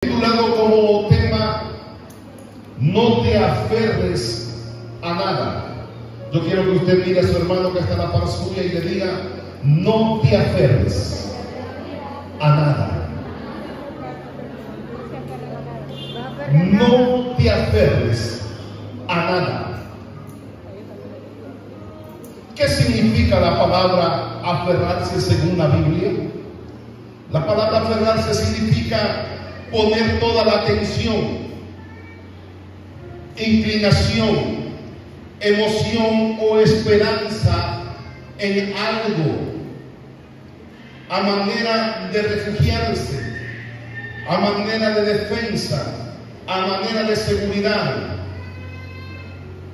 Titulado como tema, no te aferres a nada. Yo quiero que usted mire a su hermano que está a la par suya y le diga, no te aferres a nada. No te aferres a nada. ¿Qué significa la palabra aferrarse según la Biblia? La palabra aferrarse significa poner toda la atención, inclinación, emoción o esperanza en algo, a manera de refugiarse, a manera de defensa, a manera de seguridad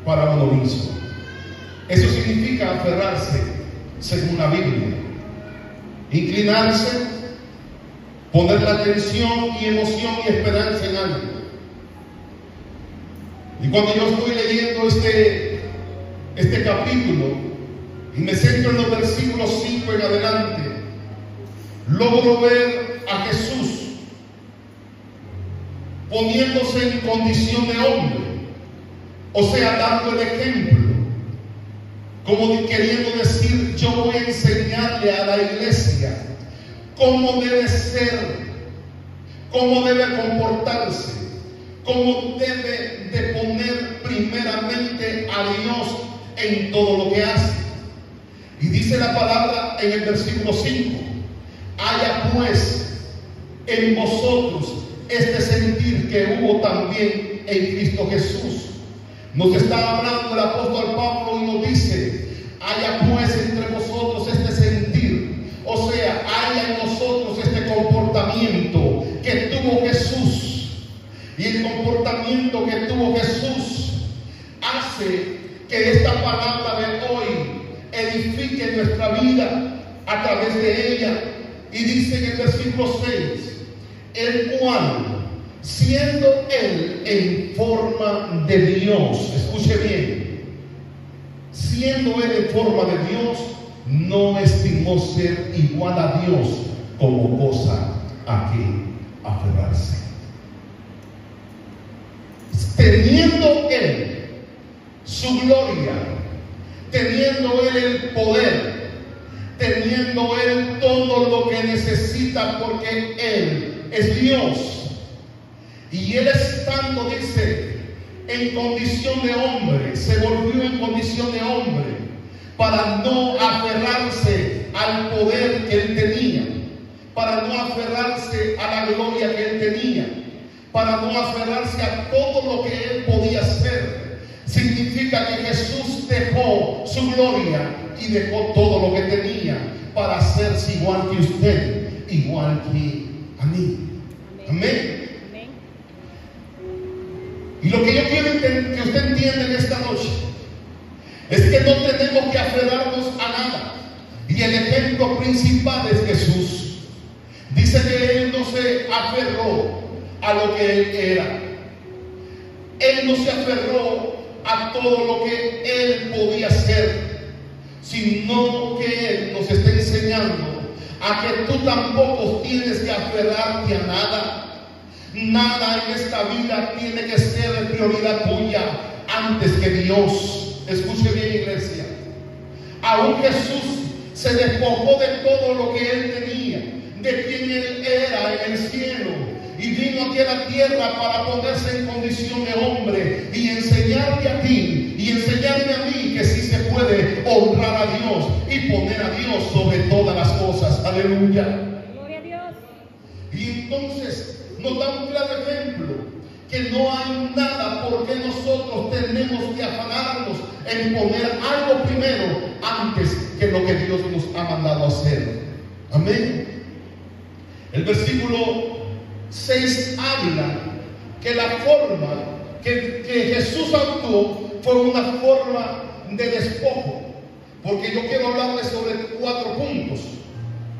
para uno mismo. Eso significa aferrarse según la Biblia. Inclinarse, poner la atención y emoción y esperanza en algo. Y cuando yo estoy leyendo este capítulo y me centro en los versículos 5 en adelante, logro ver a Jesús poniéndose en condición de hombre, o sea, dando el ejemplo, como queriendo decir, yo voy a enseñarle a la iglesia cómo debe ser, cómo debe comportarse, cómo debe de poner primeramente a Dios en todo lo que hace. Y dice la palabra en el versículo 5, haya pues en vosotros este sentir que hubo también en Cristo Jesús. Nos está hablando el apóstol Pablo y nos dice, haya pues entre vosotros este sentir, o sea, haya en nosotros este comportamiento que tuvo Jesús. Y el comportamiento que tuvo Jesús hace que esta palabra de hoy edifique nuestra vida a través de ella. Y dice en el versículo 6, el cual, siendo él en forma de Dios, escuche bien, siendo él en forma de Dios, no estimó ser igual a Dios como cosa a que aferrarse. Teniendo él su gloria, teniendo él el poder, teniendo él todo lo que necesita, porque él es Dios. Y él estando, dice, en condición de hombre, se volvió en condición de hombre para no aferrarse al poder que él tenía, para no aferrarse a la gloria que él tenía, para no aferrarse a todo lo que él podía hacer. Significa que Jesús dejó su gloria y dejó todo lo que tenía para hacerse igual que usted, igual que a mí. Amén. Y lo que yo quiero que usted entienda en esta noche es que no tenemos que aferrarnos a nada. Y el ejemplo principal es Jesús. Dice que él no se aferró a lo que él era. Él no se aferró a todo lo que él podía hacer, sino que él nos está enseñando a que tú tampoco tienes que aferrarte a nada. Nada en esta vida tiene que ser prioridad tuya antes que Dios. Escuche bien, iglesia. Aún Jesús se despojó de todo lo que él tenía, de quien él era en el cielo, y vino aquí a la tierra para ponerse en condición de hombre y enseñarte a ti y enseñarme a mí que sí se puede honrar a Dios y poner a Dios sobre todas las cosas. Aleluya. Gloria a Dios. Y entonces nos da un claro ejemplo que no hay nada por qué nosotros tenemos que afanarnos en poner algo primero antes que lo que Dios nos ha mandado hacer. Amén. El versículo 6 habla que la forma que Jesús actuó fue una forma de despojo, porque yo quiero hablarles sobre 4 puntos,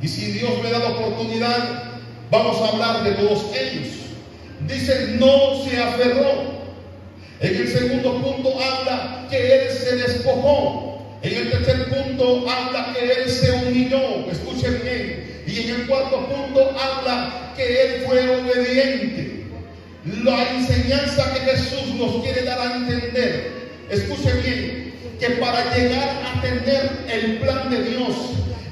y si Dios me da la oportunidad vamos a hablar de todos ellos. Dice, no se aferró. En el segundo punto habla que él se despojó. En el tercer punto habla que él se humilló. Escuchen bien. Y en el cuarto punto habla que él fue obediente. La enseñanza que Jesús nos quiere dar a entender, escuche bien, que para llegar a tener el plan de Dios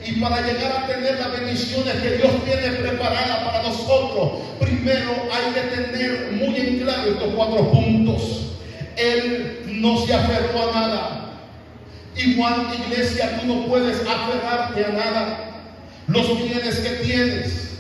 y para llegar a tener las bendiciones que Dios tiene preparadas para nosotros, primero hay que tener muy en claro estos 4 puntos. Él no se aferró a nada. Igual, iglesia, tú no puedes aferrarte a nada. Los bienes que tienes,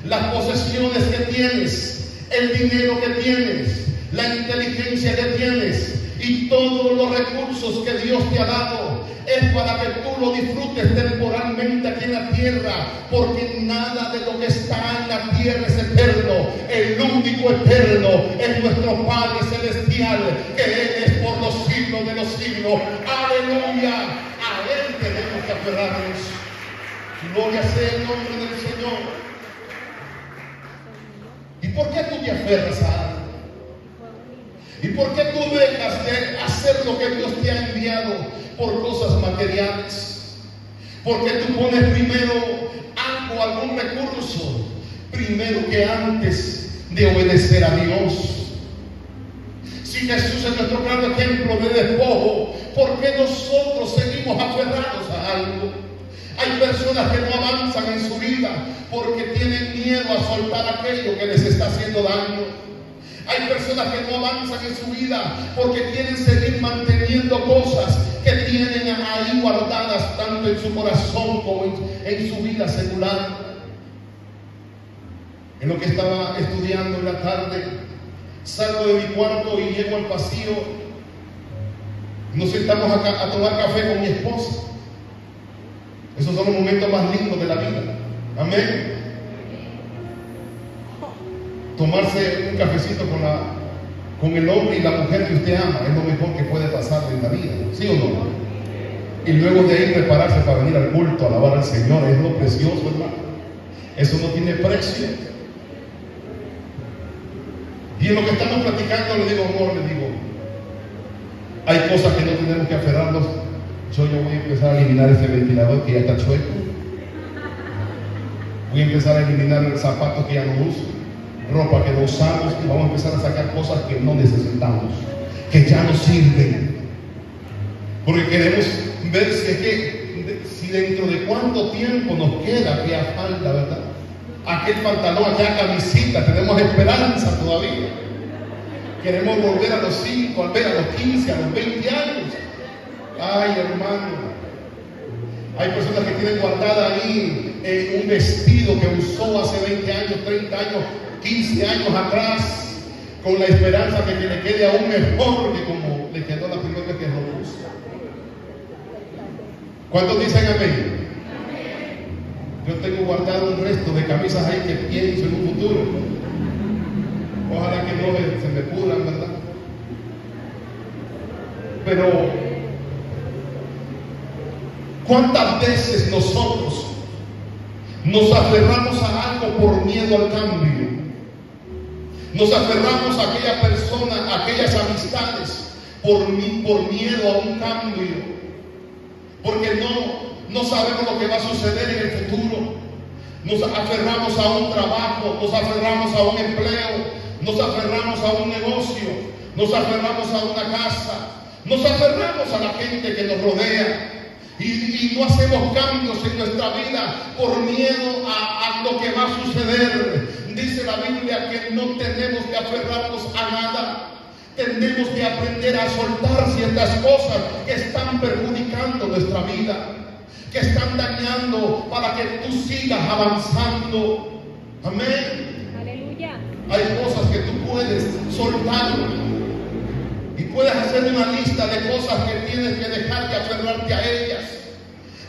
las posesiones que tienes, el dinero que tienes, la inteligencia que tienes y todos los recursos que Dios te ha dado es para que tú lo disfrutes temporalmente aquí en la tierra, porque nada de lo que está en la tierra es eterno. El único eterno es nuestro Padre Celestial, que Él es por los siglos de los siglos. Aleluya. A Él tenemos que aferrarnos. Gloria sea el nombre del Señor. ¿Y por qué tú te aferras a algo? ¿Y por qué tú dejas de hacer lo que Dios te ha enviado por cosas materiales? Porque tú pones primero algo, algún recurso, primero que antes de obedecer a Dios. Si Jesús es nuestro gran ejemplo de despojo, ¿por qué nosotros seguimos aferrados a algo? Hay personas que no avanzan en su vida porque tienen miedo a soltar aquello que les está haciendo daño. Hay personas que no avanzan en su vida porque quieren seguir manteniendo cosas que tienen ahí guardadas tanto en su corazón como en su vida secular. En lo que estaba estudiando en la tarde, salgo de mi cuarto y llego al pasillo. Nos sentamos acá a tomar café con mi esposa. Esos son los momentos más lindos de la vida. Amén. Tomarse un cafecito con el hombre y la mujer que usted ama es lo mejor que puede pasar en la vida, ¿sí o no? Y luego de ahí prepararse para venir al culto, a alabar al Señor, es lo precioso, hermano. Eso no tiene precio. Y en lo que estamos platicando le digo, amor, hay cosas que no tenemos que aferrarnos. Yo voy a empezar a eliminar ese ventilador que ya está chueco. Voy a empezar a eliminar el zapato que ya no uso, ropa que no usamos, y vamos a empezar a sacar cosas que no necesitamos, que ya no sirven, porque queremos ver si dentro de cuánto tiempo nos queda aquella falda, ¿verdad? Aquel pantalón, aquella camisita, tenemos esperanza todavía. Queremos volver a los 5, a los 15, a los 20 años. Ay, hermano, hay personas que tienen guardada ahí un vestido que usó hace 20 años, 30 años, 15 años atrás, con la esperanza de que le quede aún mejor que como le quedó la primera vez que lo puso. ¿Cuántos dicen amén? Yo tengo guardado un resto de camisas ahí que pienso en un futuro. Ojalá que no se me pudran, ¿verdad? Pero ¿cuántas veces nosotros nos aferramos a algo por miedo al cambio? Nos aferramos a aquella persona, a aquellas amistades, por miedo a un cambio. Porque no sabemos lo que va a suceder en el futuro. Nos aferramos a un trabajo, nos aferramos a un empleo, nos aferramos a un negocio, nos aferramos a una casa, nos aferramos a la gente que nos rodea. Y no hacemos cambios en nuestra vida por miedo a lo que va a suceder. Dice la Biblia que no tenemos que aferrarnos a nada. Tenemos que aprender a soltar ciertas cosas que están perjudicando nuestra vida, que están dañando para que tú sigas avanzando. Amén. Aleluya. Hay cosas que tú puedes soltar. Y puedes hacer una lista de cosas que tienes que dejar de aferrarte a ellas.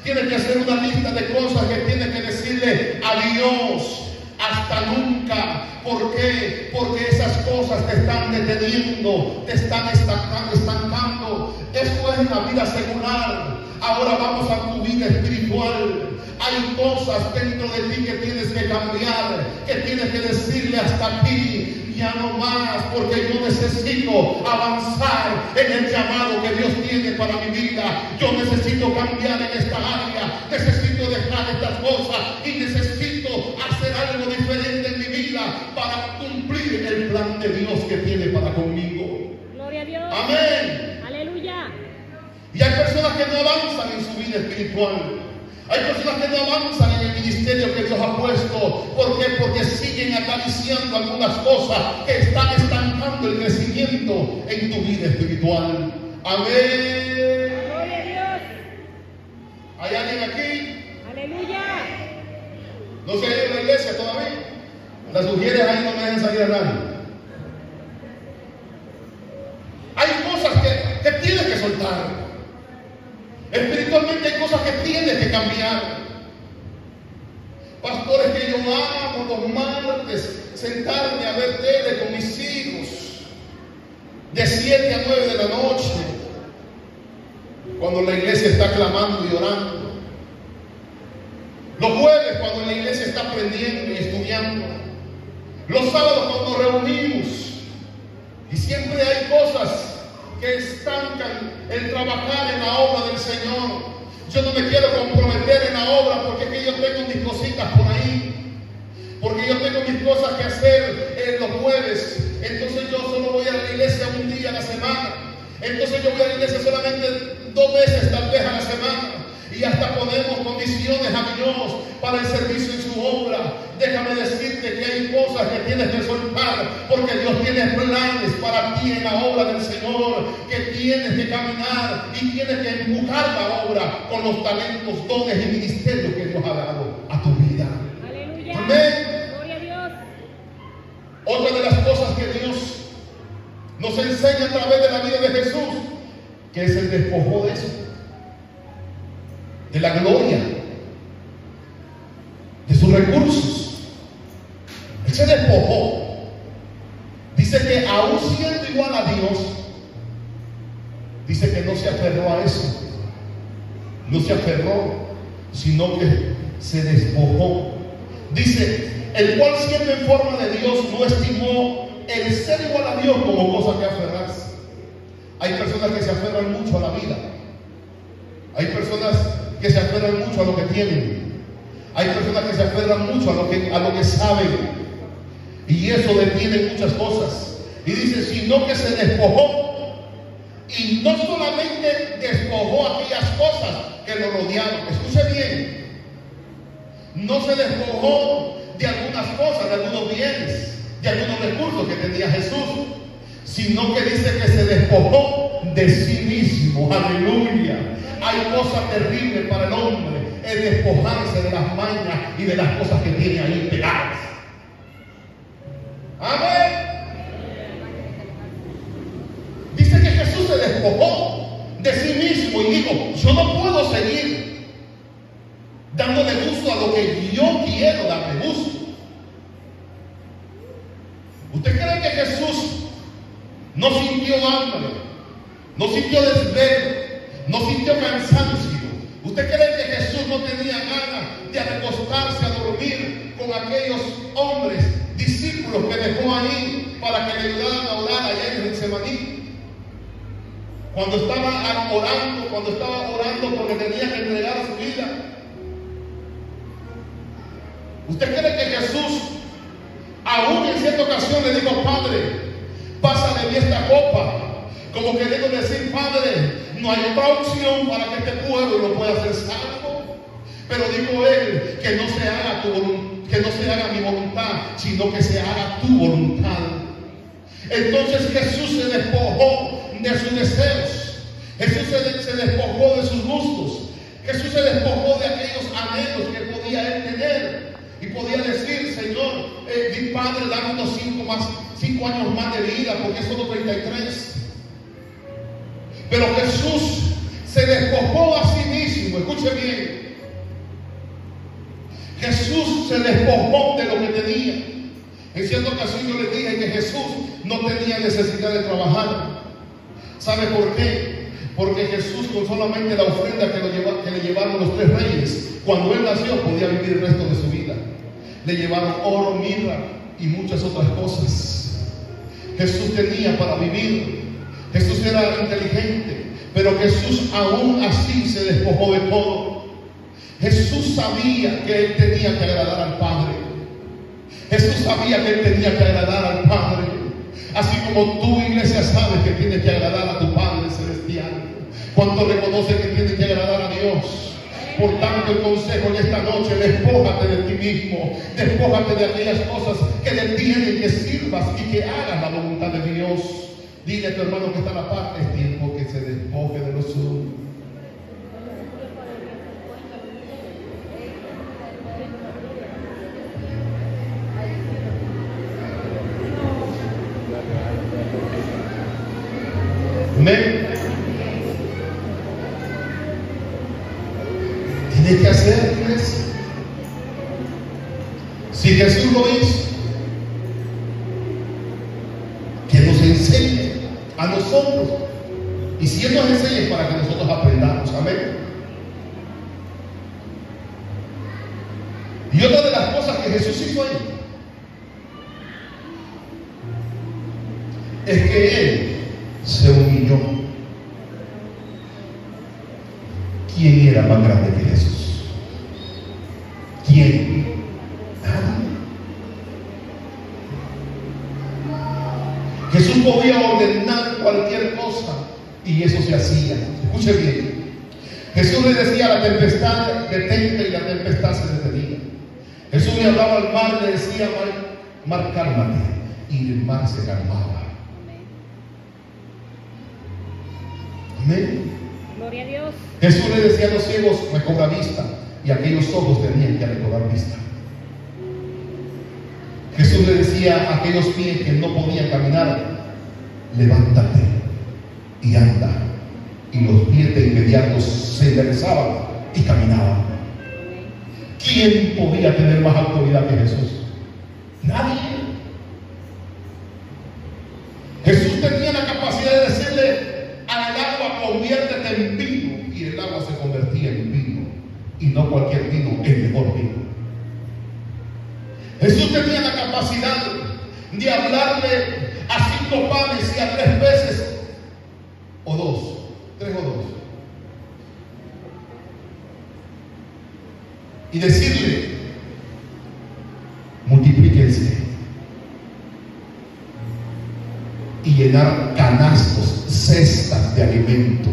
Tienes que hacer una lista de cosas que tienes que decirle adiós, hasta nunca. ¿Por qué? Porque esas cosas te están deteniendo, te están estancando. Esto es una vida secular. Ahora vamos a tu vida espiritual. Hay cosas dentro de ti que tienes que cambiar, que tienes que decirle hasta aquí. Ya no más, porque yo necesito avanzar en el llamado que Dios tiene para mi vida. Yo necesito cambiar en esta área, necesito dejar estas cosas y necesito hacer algo diferente en mi vida para cumplir el plan plan de Dios que tiene para conmigo. Gloria a Dios. Amén. Aleluya. Y hay personas que no avanzan en su vida espiritual. Hay personas que no avanzan en el ministerio que Dios ha puesto. ¿Por qué? Porque siguen acariciando algunas cosas que están estancando el crecimiento en tu vida espiritual. Amén. Gloria a Dios. ¿Hay alguien aquí? Aleluya. ¿No se ha ido a la iglesia todavía? Las mujeres ahí no me dejan salir a nadie. Hay cosas que tienes que soltar. Espiritualmente hay cosas que tienes que cambiar. Pastores, que yo amo los martes sentarme a ver tele con mis hijos de 7 a 9 de la noche, cuando la iglesia está clamando y orando. Los jueves, cuando la iglesia está aprendiendo y estudiando. Los sábados, cuando nos reunimos. Y siempre hay cosas que estancan el trabajar en la obra del Señor. Yo no me quiero comprometer en la obra porque es que yo tengo mis cositas por ahí, porque yo tengo mis cosas que hacer en los jueves. Entonces yo solo voy a la iglesia un día a la semana. Entonces yo voy a la iglesia solamente 2 veces tal vez a la semana. Y hasta ponemos condiciones a Dios para el servicio en su obra. Déjame decirte que hay cosas que tienes que soltar, porque Dios tiene planes para ti en la obra del Señor, que tienes que caminar y tienes que empujar la obra con los talentos, dones y ministerios que Dios ha dado a tu vida. Aleluya. Amén. Gloria a Dios. Otra de las cosas que Dios nos enseña a través de la vida de Jesús, que es el despojo de eso, de la gloria, de sus recursos. Él se despojó. Dice que aún siendo igual a Dios, dice que no se aferró a eso. No se aferró, sino que se despojó. Dice, el cual siendo en forma de Dios no estimó el ser igual a Dios como cosa que aferrarse. Hay personas que se aferran mucho a la vida. Hay personas que se aferran mucho a lo que tienen. Hay personas que se aferran mucho a lo que saben. Y eso detiene muchas cosas. Y dice, sino que se despojó. Y no solamente despojó aquellas cosas que lo rodearon. Escuche bien. No se despojó de algunas cosas, de algunos bienes, de algunos recursos que tenía Jesús, sino que dice que se despojó de sí mismo. Aleluya. Hay cosas terribles para el hombre, es despojarse de las mañas y de las cosas que tiene ahí pegadas. Amén. Dice que Jesús se despojó de sí mismo y dijo, yo no puedo seguir dándole gusto a lo que yo quiero darle gusto. ¿Usted cree que Jesús no sintió hambre, no sintió desvelo, no sintió cansancio? ¿Usted cree que Jesús no tenía ganas de recostarse a dormir con aquellos hombres, discípulos que dejó ahí para que le ayudaran a orar allá en Getsemaní? Cuando estaba orando porque tenía que entregar su vida. ¿Usted cree que Jesús, aún en cierta ocasión, le dijo, Padre, pasa de mí esta copa? Como queriendo decir, Padre, no hay otra opción para que este pueblo lo pueda hacer salvo. Pero dijo él, que no se haga mi voluntad, sino que se haga tu voluntad. Entonces Jesús se despojó de sus deseos. Jesús se despojó de sus gustos. Jesús se despojó de aquellos anhelos que podía él tener. Y podía decir, Señor, mi Padre, dame unos 5 años más de vida, porque es solo 33. Pero Jesús se despojó a sí mismo. Escuche bien. Jesús se despojó de lo que tenía. En cierta ocasión yo le dije que Jesús no tenía necesidad de trabajar. ¿Sabe por qué? Porque Jesús, con solamente la ofrenda que le llevaron los 3 reyes, cuando él nació podía vivir el resto de su vida. Le llevaron oro, mirra y muchas otras cosas. Jesús tenía para vivir. Jesús era inteligente, pero Jesús aún así se despojó de todo. Jesús sabía que él tenía que agradar al Padre. Jesús sabía que él tenía que agradar al Padre. Así como tú, iglesia, sabes que tienes que agradar a tu Padre Celestial. ¿Cuánto reconoce que tienes que agradar a Dios? Por tanto, el consejo de esta noche: despójate de ti mismo, despójate de aquellas cosas que detienen que sirvas y que hagas la voluntad de Dios. Dile a tu hermano que está a la par: es tiempo que se despoje de lo suyo. Amén. Tienes que hacer, iglesia. Si Jesús lo hizo, que nos enseñe a nosotros. Y si Él nos enseña, es para que nosotros aprendamos. Amén. Y otra de las cosas que Jesús hizo ahí es que Él se humilló. ¿Quién era más grande que Jesús? ¿Quién? Nadie. Jesús podía ordenar cualquier cosa y eso se hacía. Escuche bien. Jesús le decía a la tempestad: detente, y la tempestad se detenía. Jesús le hablaba al mar, le decía: mar, cálmate, y el mar se calmaba. Amén. Gloria a Dios. Jesús le decía a los ciegos: recobra vista, y aquellos ojos tenían que recobrar vista. Jesús le decía a aquellos pies que no podían caminar: levántate y anda. Y los pies de inmediato se enderezaban y caminaban. ¿Quién podía tener más autoridad que Jesús? Nadie. Jesús tenía la capacidad de decirle al agua: conviértete en vino, y el agua se convertía en vino, y no cualquier vino, el mejor vino. Jesús tenía la capacidad de hablarle a 5 panes y a 3 peces, o 2, 3 o 2, y decirle: multiplíquense, y llenar canastos, cestas de alimento.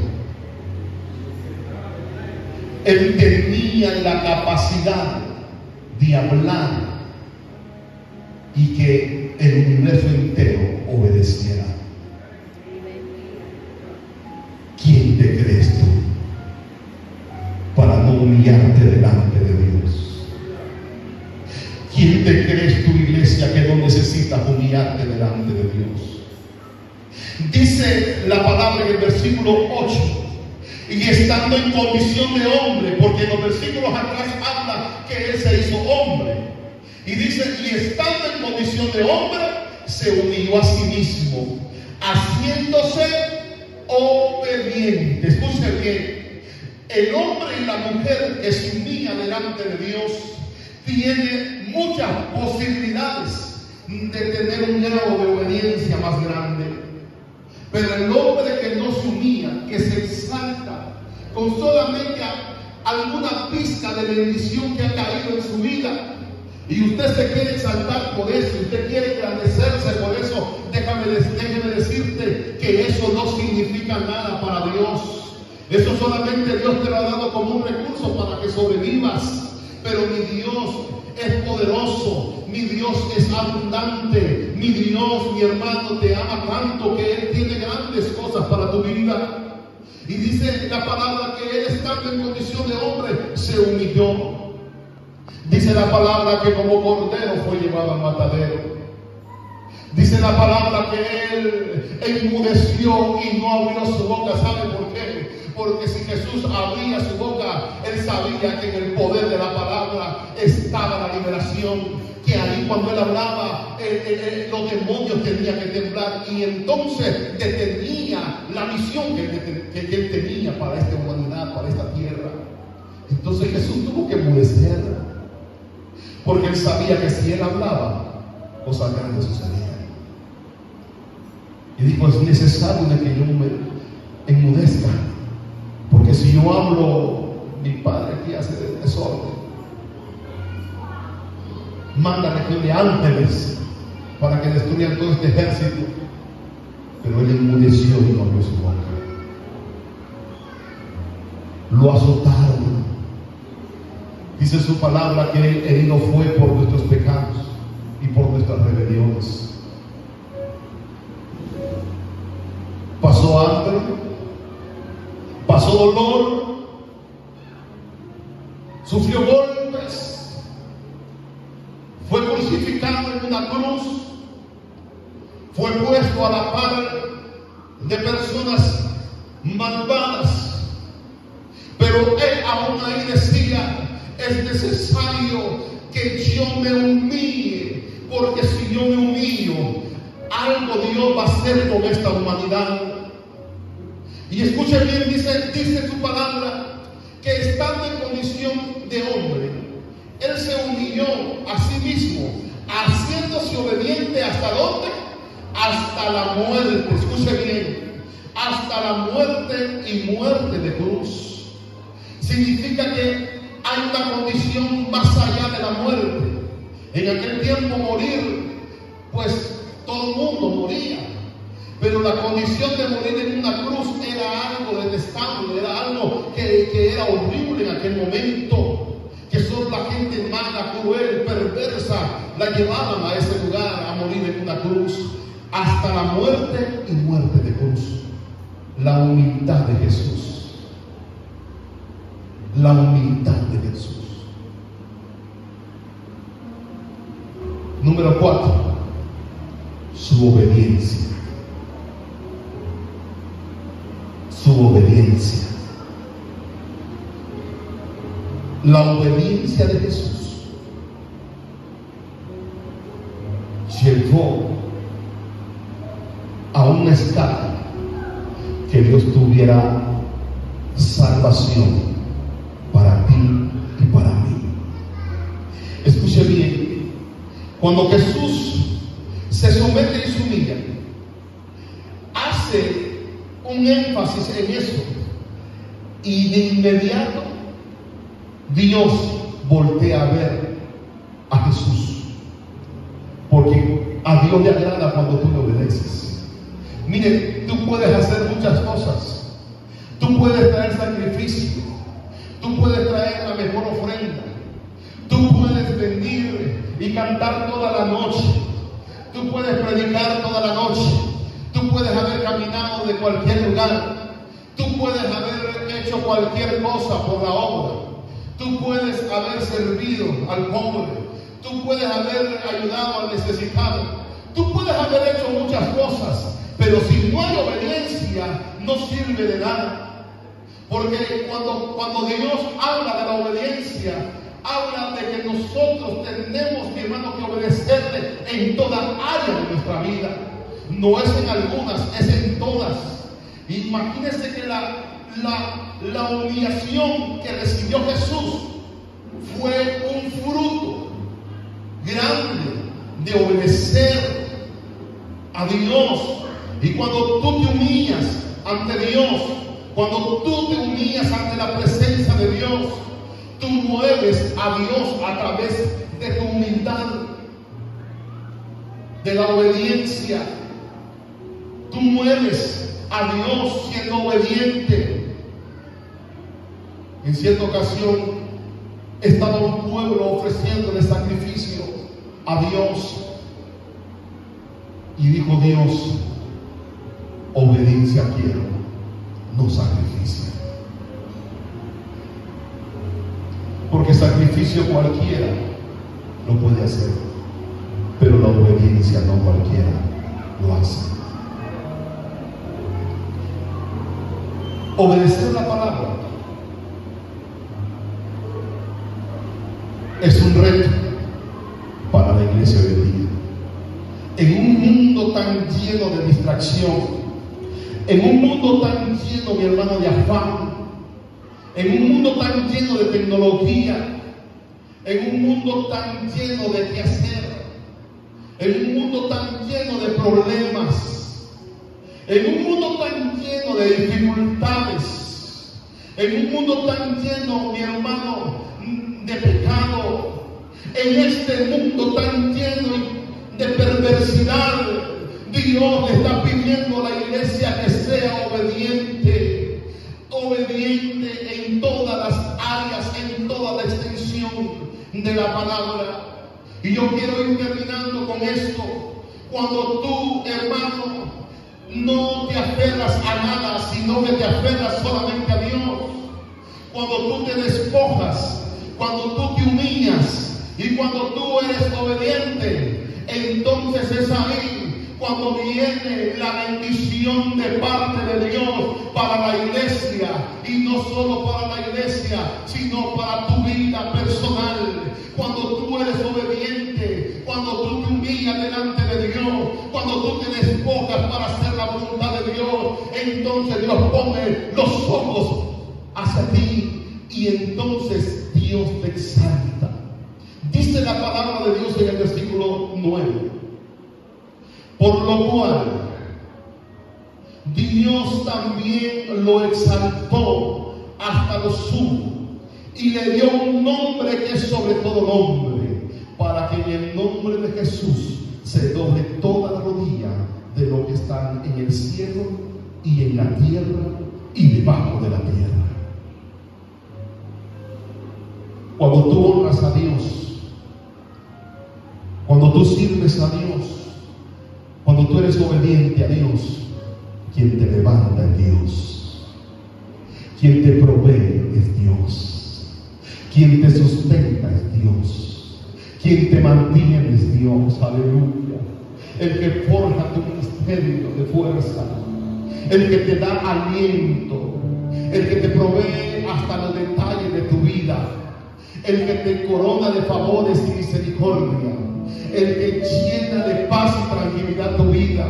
Él tenía la capacidad de hablar y que el universo entero obedeciera. ¿Quién te crees tú para no humillarte delante de Dios? ¿Quién te crees tú, iglesia, que no necesitas humillarte delante de Dios? Dice la palabra en el versículo 8: y estando en condición de hombre, porque en los versículos atrás habla que Él se hizo hombre. Y dice: y estando en condición de hombre, se humilló a sí mismo, haciéndose obediente. Escuche bien: el hombre y la mujer que se humilla delante de Dios tiene muchas posibilidades de tener un grado de obediencia más grande. Pero el hombre que no se humilla, que se exalta con solamente alguna pizca de bendición que ha caído en su vida, y usted se quiere exaltar por eso, usted quiere engrandecerse por eso, déjame decirte que eso no significa nada para Dios. Eso solamente Dios te lo ha dado como un recurso para que sobrevivas. Pero mi Dios es poderoso, mi Dios es abundante, mi Dios, mi hermano, te ama tanto que Él tiene grandes cosas para tu vida. Y dice la palabra que Él, estando en condición de hombre, se humilló. Dice la palabra que como cordero fue llevado al matadero. Dice la palabra que Él enmudeció y no abrió su boca. ¿Sabe por qué? Porque si Jesús abría su boca, Él sabía que en el poder de la palabra estaba la liberación. Que ahí cuando Él hablaba, los demonios tenían que temblar. Y entonces detenía la misión que Él tenía para esta humanidad, para esta tierra. Entonces Jesús tuvo que enmudecer, porque Él sabía que si Él hablaba, cosas grandes sucedían. Y dijo: es necesario de que yo me enmudezca, porque si yo hablo, mi Padre aquí hace desorden. Manda legión de ángeles para que destruyan todo este ejército. pero él enmudeció y no abrió su boca. Lo azotaron. Dice su palabra que él herido fue por nuestros pecados y por nuestras rebeliones. Pasó hambre, pasó dolor, sufrió golpes, fue crucificado en una cruz, fue puesto a la par de personas malvadas, pero él aún ahí decía: es necesario que yo me humille, porque si yo me humillo, algo Dios va a hacer con esta humanidad. Y escuche bien, dice su palabra, que estando en condición de hombre, él se humilló a sí mismo, haciéndose obediente ¿hasta dónde? Hasta la muerte. Escuche bien, hasta la muerte y muerte de cruz. Significa que hay una condición más allá de la muerte. En aquel tiempo morir, pues todo el mundo moría, pero la condición de morir en una cruz era algo detestable, era algo que era horrible en aquel momento, que solo la gente mala, cruel, perversa la llevaban a ese lugar a morir en una cruz, hasta la muerte y muerte de cruz. La humildad de Jesús, la humildad de Jesús. Número 4, su obediencia. Su obediencia. La obediencia de Jesús llevó a una escala que Dios tuviera salvación para ti y para mí. Escuche bien, cuando Jesús se somete y se humilla, hace un énfasis en eso, y de inmediato Dios voltea a ver a Jesús, porque a Dios le agrada cuando tú le obedeces. Mire, tú puedes hacer muchas cosas, tú puedes traer sacrificio, tú puedes traer la mejor ofrenda, tú puedes venir y cantar toda la noche, tú puedes predicar toda la noche, tú puedes haber caminado de cualquier lugar, tú puedes haber hecho cualquier cosa por la obra, tú puedes haber servido al pobre, tú puedes haber ayudado al necesitado, tú puedes haber hecho muchas cosas, pero si no hay obediencia, no sirve de nada. Porque cuando Dios habla de la obediencia, habla de que nosotros tenemos, mi hermano, que obedecerle en toda área de nuestra vida. No es en algunas, es en todas. Imagínense que la humillación que recibió Jesús fue un fruto grande de obedecer a Dios. Y cuando tú te humillas ante Dios, cuando tú te humillas ante la presencia de Dios, tú mueves a Dios a través de tu humildad, de la obediencia. Tú mueves a Dios siendo obediente. En cierta ocasión estaba un pueblo ofreciéndole sacrificio a Dios, y dijo Dios: obediencia quiero, no sacrificio. Porque sacrificio cualquiera lo puede hacer, pero la obediencia no cualquiera lo hace. Obedecer la palabra es un reto para la iglesia hoy en día. En un mundo tan lleno de distracción, en un mundo tan lleno, mi hermano, de afán, en un mundo tan lleno de tecnología, en un mundo tan lleno de qué hacer, en un mundo tan lleno de problemas, en un mundo tan lleno de dificultades, en un mundo tan lleno, mi hermano, de pecado, en este mundo tan lleno de perversidad, Dios le está pidiendo a la iglesia que sea obediente, obediente en todas las áreas, en toda la extensión de la palabra. Y yo quiero ir terminando con esto. Cuando tú, hermano, no te aferras a nada, sino que te aferras solamente a Dios. Cuando tú te despojas, cuando tú te humillas y cuando tú eres obediente, entonces es ahí cuando viene la bendición de parte de Dios para la iglesia, y no solo para la iglesia, sino para tu vida personal. Cuando tú eres obediente, cuando tú te humillas delante de Dios, cuando tú te despojas para hacer la voluntad de Dios, entonces Dios pone los ojos hacia ti y entonces Dios te exalta. Dice la palabra de Dios en el versículo 9. Por lo cual Dios también lo exaltó hasta lo sumo y le dio un nombre que es sobre todo nombre, para que en el nombre de Jesús se doble toda la rodilla de los que están en el cielo y en la tierra y debajo de la tierra. Cuando tú honras a Dios, cuando tú sirves a Dios, cuando tú eres obediente a Dios, quien te levanta es Dios, quien te provee es Dios, quien te sustenta es Dios, quien te mantiene es Dios. Aleluya. El que forja tu ministerio de fuerza, el que te da aliento, el que te provee hasta los detalles de tu vida, el que te corona de favores y misericordia, el que llena de paz y tranquilidad tu vida,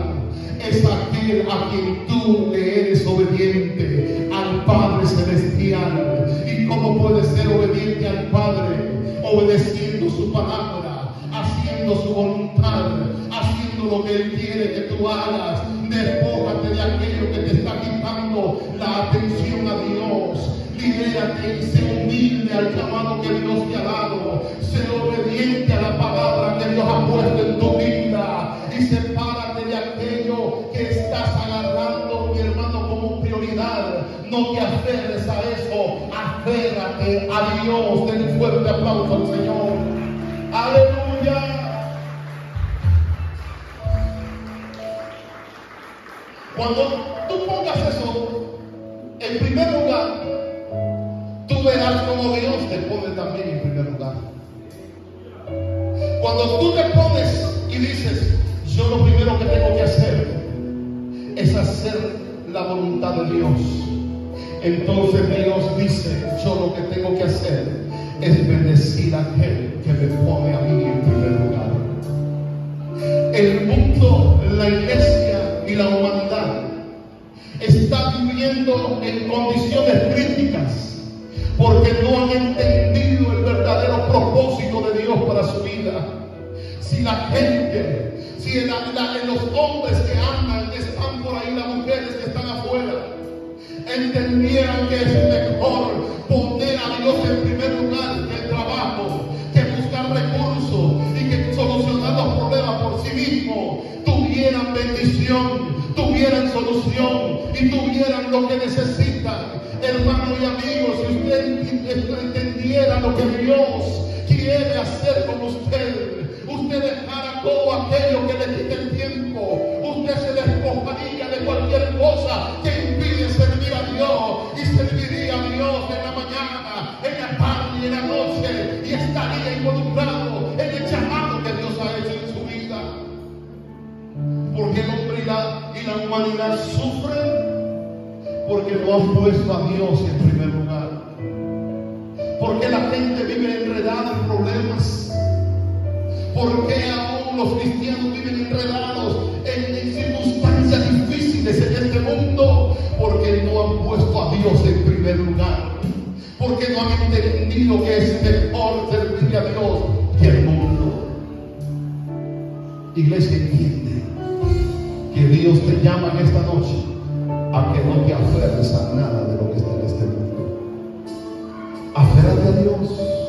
es aquel a quien tú le eres obediente, al Padre Celestial. ¿Y cómo puedes ser obediente al Padre? Obedeciendo su palabra, haciendo su voluntad, haciendo lo que Él quiere que tú hagas. Despójate de aquello que te está quitando la atención a Dios. Libérate y sé humilde al llamado que Dios te ha dado. Sé obediente a la palabra que Dios ha puesto en tu vida. Y sepárate de aquello que estás agarrando, mi hermano, como prioridad. No te aferres a eso. Aférrate a Dios. Den un fuerte aplauso al Señor. Aleluya. Cuando tú pongas eso en primer lugar, tú verás como Dios te pone también en primer lugar. Cuando tú te pones y dices, yo lo primero que tengo que hacer es hacer la voluntad de Dios, entonces Dios dice, yo lo que tengo que hacer es bendecir a aquel que me pone a mí en primer lugar. El mundo, la iglesia y la humanidad está viviendo en condiciones críticas porque no han entendido el verdadero propósito de Dios para su vida. Si la gente, si en los hombres que andan, que están por ahí, las mujeres que están afuera, entendieran que es mejor poner a Dios en primer lugar que el trabajo, que buscar recursos y que solucionar los problemas por sí mismos, tuvieran bendición, tuvieran solución y tuvieran lo que necesitan. Hermanos y amigos, si usted entendiera lo que Dios quiere hacer con usted, usted dejara todo aquello que le quite el tiempo, usted se despojaría de cualquier cosa que impide servir a Dios y serviría a Dios en la mañana, en la tarde y en la noche, y estaría involucrado en el llamado que Dios ha hecho en su vida. Porque el hombre y la humanidad sufren porque no han puesto a Dios en primer lugar. Porque la gente vive enredada en problemas. Porque aún los cristianos viven enredados en circunstancias difíciles en este mundo. Porque no han puesto a Dios en primer lugar. Porque no han entendido que es mejor servir a Dios que al mundo. Iglesia, entiende que Dios te llama en esta noche a que no te aferres a nada de lo que está en este mundo. Aférrate a Dios.